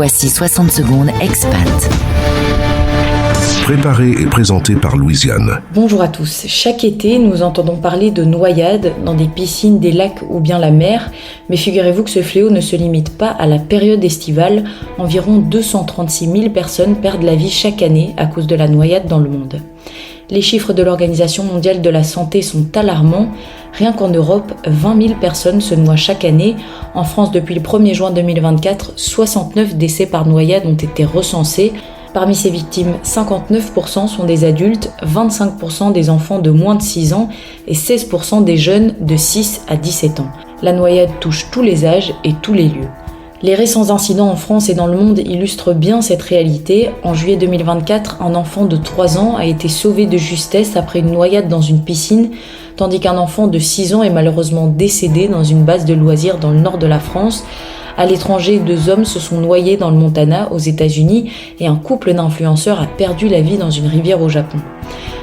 Voici 60 secondes expat. Préparé et présenté par Louisiane. Bonjour à tous. Chaque été, nous entendons parler de noyades dans des piscines, des lacs ou bien la mer. Mais figurez-vous que ce fléau ne se limite pas à la période estivale. Environ 236 000 personnes perdent la vie chaque année à cause de la noyade dans le monde. Les chiffres de l'Organisation mondiale de la santé sont alarmants. Rien qu'en Europe, 20 000 personnes se noient chaque année. En France, depuis le 1er juin 2024, 69 décès par noyade ont été recensés. Parmi ces victimes, 59% sont des adultes, 25% des enfants de moins de 6 ans et 16% des jeunes de 6 à 17 ans. La noyade touche tous les âges et tous les lieux. Les récents incidents en France et dans le monde illustrent bien cette réalité. En juillet 2024, un enfant de 3 ans a été sauvé de justesse après une noyade dans une piscine, tandis qu'un enfant de 6 ans est malheureusement décédé dans une base de loisirs dans le nord de la France. À l'étranger, 2 hommes se sont noyés dans le Montana, aux États-Unis, et un couple d'influenceurs a perdu la vie dans une rivière au Japon.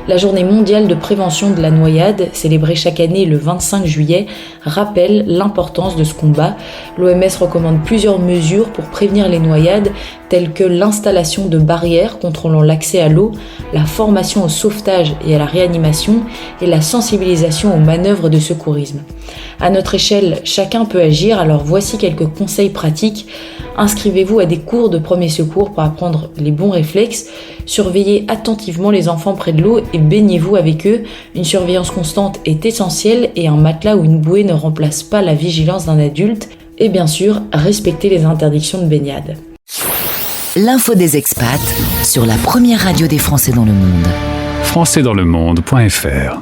La journée mondiale de prévention de la noyade, célébrée chaque année le 25 juillet, rappelle l'importance de ce combat. L'OMS recommande plusieurs mesures pour prévenir les noyades, telles que l'installation de barrières contrôlant l'accès à l'eau, la formation au sauvetage et à la réanimation, et la sensibilisation aux manœuvres de secourisme. À notre échelle, chacun peut agir, alors voici quelques conseils pratiques. Inscrivez-vous à des cours de premiers secours pour apprendre les bons réflexes. Surveillez attentivement les enfants près de l'eau et baignez-vous avec eux. Une surveillance constante est essentielle et un matelas ou une bouée ne remplace pas la vigilance d'un adulte. Et bien sûr, respectez les interdictions de baignade. L'info des expats sur la première radio des Français dans le monde. Françaisdanslemonde.fr